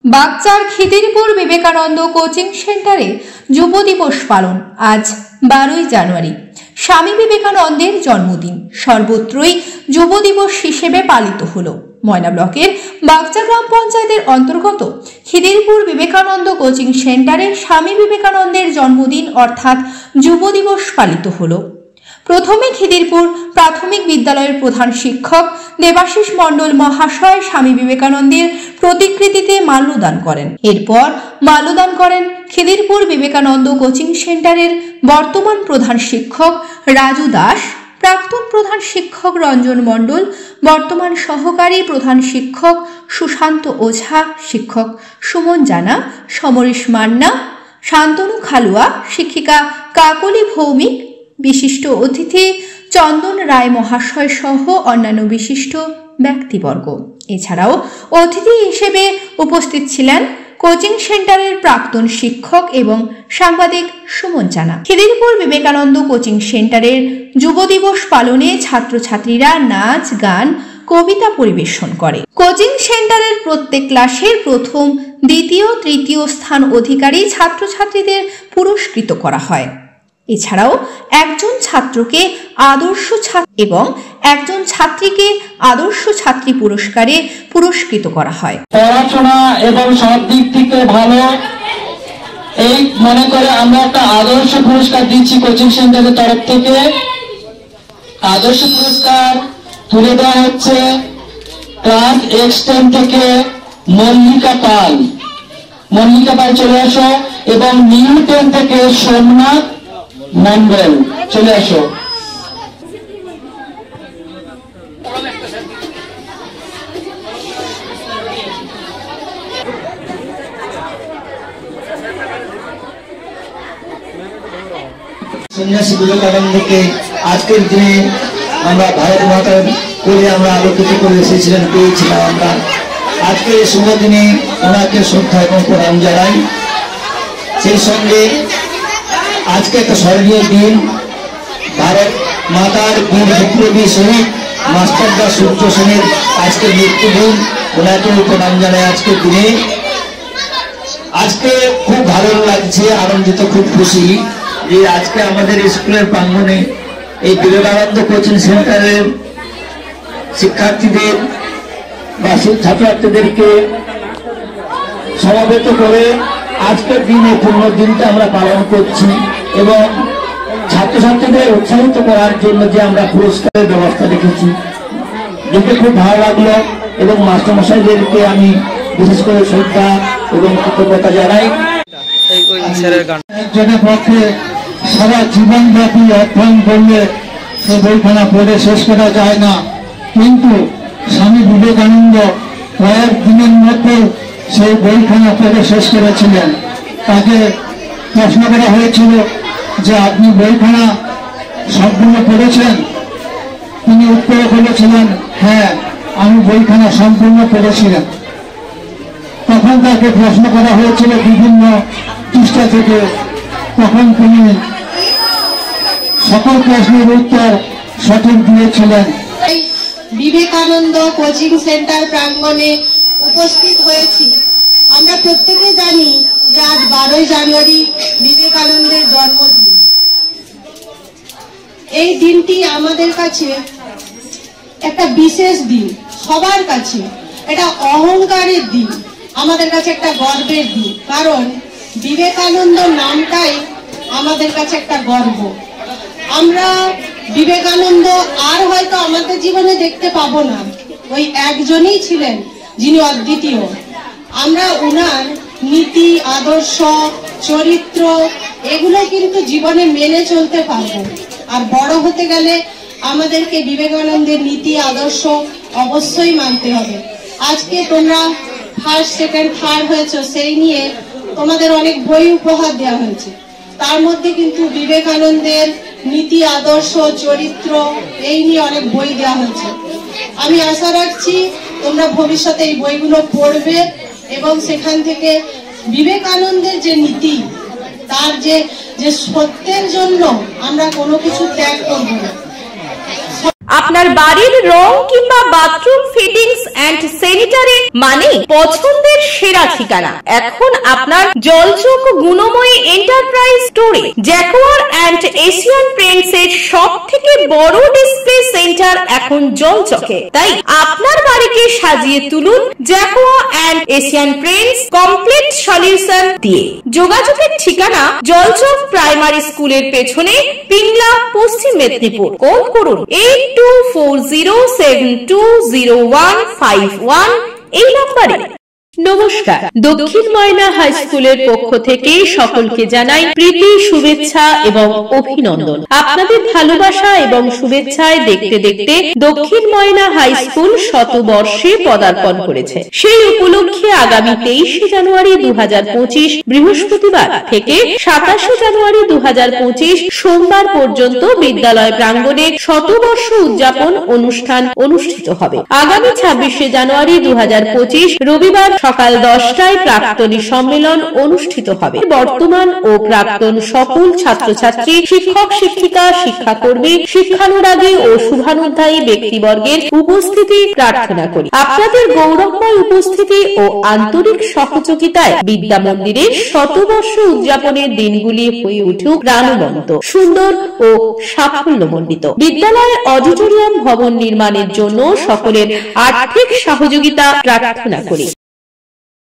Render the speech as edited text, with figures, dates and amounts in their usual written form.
বাগচার Khidirpur Vivekananda coaching সেন্টারে যুব দিবস পালন আজ 12ই জানুয়ারি। স্বামী বিবেকানন্দের জন্মদিন সর্বত্রই যুব দিবস হিসেবে পালিত হলো। ময়না ব্লকের বাগচা গ্রাম পঞ্চায়েতের অন্তর্গত খিদিরপুর বিবেকানন্দ কোচিং সেন্টারে স্বামী বিবেকানন্দের জন্মদিন অর্থাৎ যুব দিবস পালিত হলো। প্রথমে খিদিরপুর প্রাথমিক বিদ্যালয়ের প্রধান শিক্ষক দেবাশিস মণ্ডল মহাশয় স্বামী বিবেকানন্দের প্রতিকৃতিতে মাল্যদান করেন। এরপর মাল্যদান করেন খিদিরপুর বিবেকানন্দ কোচিং সেন্টারের বর্তমান প্রধান শিক্ষক রাজু দাস, প্রাক্তন প্রধান শিক্ষক রঞ্জন মণ্ডল, বর্তমান সহকারী প্রধান শিক্ষক সুশান্ত ওঝা, শিক্ষক সুমন জানা, সমরেশ মান্না, শান্তনু খালুয়া, শিক্ষিকা কাকলি ভৌমিক, বিশিষ্ট অতিথি চন্দন রায় মহাশয় সহ অন্যান্য বিশিষ্ট ব্যক্তিবর্গ। এছাড়াও অতিথি হিসেবে উপস্থিত ছিলেন কোচিং সেন্টারের প্রাক্তন শিক্ষক এবং সাংবাদিক সুমন জানা। খিদিরপুর বিবেকানন্দ কোচিং সেন্টারের যুব দিবস পালনে ছাত্রছাত্রীরা নাচ, গান, কবিতা পরিবেশন করে। কোচিং সেন্টারের প্রত্যেক ক্লাসের প্রথম, দ্বিতীয়, তৃতীয় স্থান অধিকারী ছাত্রছাত্রীদের পুরস্কৃত করা হয়। এছাড়াও একজন ছাত্রকে আদর্শ ছাত্র এবং একজন ছাত্রীকে আদর্শ ছাত্রী পুরস্কারে পুরস্কৃত করা হয়। পড়াশোনা এবং সব দিক থেকে ভালো এই মনে করে আমরা একটা আদর্শ পুরস্কার দিচ্ছি কোচিং সেন্টারের তরফ থেকে। আদর্শ পুরস্কার তুলে দেওয়া হচ্ছে ক্লাস X10 থেকে মল্লিকা পাল। মল্লিকা পাল চলে আসো। এবং নিউ 10 থেকে সোমনাথ মন্ডল চলে আসো। সন্ন্যাসী বিবেকানন্দকে আজকের দিনে আমরা ভারত মাতার কোলে আমরা আলোকিত করে এসেছিলেন, পেয়েছিলাম আমরা। আজকের এই শুভ দিনে ওনাকে শ্রদ্ধা এবং প্রণাম জানাই। সেই সঙ্গে আজকে একটা স্মরণীয় দিন, ভারত মাতার বীর বিপ্লবী শহীদ মাস্টারদা সূর্য সেনের আজকে মৃত্যুদিন। ওনাকেও প্রণাম জানাই আজকের দিনে। আজকে খুব ভালো লাগছে, আনন্দিত, খুব খুশি যে আজকে আমাদের স্কুলের প্রাঙ্গণে এই বিবেকানন্দ কোচিং সেন্টারের শিক্ষার্থীদের বা ছাত্রছাত্রীদেরকে সমবেত করে আজকের দিনে পূর্ণ দিনটা আমরা পালন করছি। এবং ছাত্রছাত্রীদের উৎসাহিত করার জন্য যে আমরা পুরস্কারের ব্যবস্থা রেখেছি, দেখে খুব ভালো লাগলো। এবং মাস্টারমশাইদেরকে আমি বিশেষ করে শ্রদ্ধা এবং কৃতজ্ঞতা জানাই। একজনের পক্ষে সারা জীবনব্যাপী অধ্যয়ন করলে সে বইখানা পড়ে শেষ করা যায় না, কিন্তু স্বামী বিবেকানন্দ কয়েক দিনের মধ্যে সেই বইখানা পড়ে শেষ করেছিলেন। তাকে প্রশ্ন করা হয়েছিল যে আপনি বইখানা সম্পূর্ণ পড়েছেন? তিনি উত্তরে বলেছিলেন, হ্যাঁ, আমি বইখানা সম্পূর্ণ পড়েছিলাম। তখন তাকে প্রশ্ন করা হয়েছিল বিভিন্ন পৃষ্ঠা থেকে, তখন তিনি সকল প্রশ্নের উত্তর সঠিক দিয়েছিলেন। বিবেকানন্দ কোচিং সেন্টার প্রাঙ্গণে উপস্থিত হয়েছি। আমরা প্রত্যেকে জানি যে আজ 12ই জানুয়ারি বিবেকানন্দের জন্মদিন। এই দিনটি আমাদের কাছে একটা বিশেষ দিন, সবার কাছে এটা অহংকারের দিন, আমাদের কাছে একটা গর্বের দিন। কারণ বিবেকানন্দ নামটাই আমাদের কাছে একটা গর্ব। আমরা বিবেকানন্দ আর হয়তো আমাদের জীবনে দেখতে পাবো না, ওই একজনই ছিলেন যিনি অদ্বিতীয়। আমরা ওনার নীতি, আদর্শ, চরিত্র এগুলো কিন্তু জীবনে মেনে চলতে পারবো। আর বড় হতে গেলে আমাদেরকে বিবেকানন্দের নীতি, আদর্শ অবশ্যই মানতে হবে। আজকে তোমরা ফার্স্ট, সেকেন্ড, থার্ড হয়েছো, সেই নিয়ে তোমাদের অনেক বই উপহার দেওয়া হয়েছে। তার মধ্যে কিন্তু বিবেকানন্দের নীতি, আদর্শ, চরিত্র এই নিয়ে অনেক বই দেওয়া হয়েছে। আমি আশা রাখছি তোমরা ভবিষ্যতে এই বইগুলো পড়বে এবং সেখান থেকে বিবেকানন্দের যে নীতি, তার যে সত্যের জন্য আমরা কোনো কিছু ত্যাগ করবো না। আপনার বাড়ির রং কিংবা বাথরুম ফিটিংস এন্ড স্যানিটারি মানে পছন্দের সেরা ঠিকানা। এখন আপনার জলচক গুণময়ী এন্টারপ্রাইজ স্টোরে জ্যাকোয়ার এন্ড এশিয়ান পেইন্টস এর সবথেকে বড় ডিসপ্লে সেন্টার এখন জলচকে। তাই আপনার বাড়িকে সাজিয়ে তুলুন Jaquar and Asian Paints complete solution দিয়ে। যোগাযোগের ঠিকানা জলচক প্রাইমারি স্কুলের পেছনে, পিংলা, পশ্চিম মেদিনীপুর। কল করুন 8240720151 এই নম্বরে। নমস্কার, দক্ষিণ ময়না হাই স্কুলের পক্ষ থেকে সকলকে জানাই প্রীতি, শুভেচ্ছা এবং অভিনন্দন। আপনাদের ভালোবাসা এবং শুভেচ্ছায় দেখতে দেখতে দক্ষিণ ময়না হাই স্কুল শতবর্ষে পদার্পণ করেছে। সেই উপলক্ষে আগামী 23 জানুয়ারি 2025 বৃহস্পতিবার থেকে 27 জানুয়ারি 2025 সোমবার পর্যন্ত বিদ্যালয় প্রাঙ্গণে শতবর্ষ উদযাপন অনুষ্ঠান অনুষ্ঠিত হবে। আগামী 26 জানুয়ারি 2025 রবিবার সকাল 10টায় প্রাক্তনী সম্মেলন অনুষ্ঠিত হবে। বর্তমান ও প্রাক্তন সকল ছাত্রছাত্রী, শিক্ষক শিক্ষিকা, শিক্ষাকর্মী, শিক্ষানুরাগী ও শুভানুধ্যায়ী ব্যক্তিবর্গের উপস্থিতি প্রার্থনা করি। আপনাদের গৌরবময় উপস্থিতি ও আন্তরিক সহযোগিতায় বিদ্যা মন্দিরের শতবর্ষ উদযাপনের দিনগুলি হয়ে উঠুক প্রাণবন্ত, সুন্দর ও সাফল্যমণ্ডিত। বিদ্যালয়ের অডিটোরিয়াম ভবন নির্মাণের জন্য সকলের আর্থিক সহযোগিতা প্রার্থনা করি।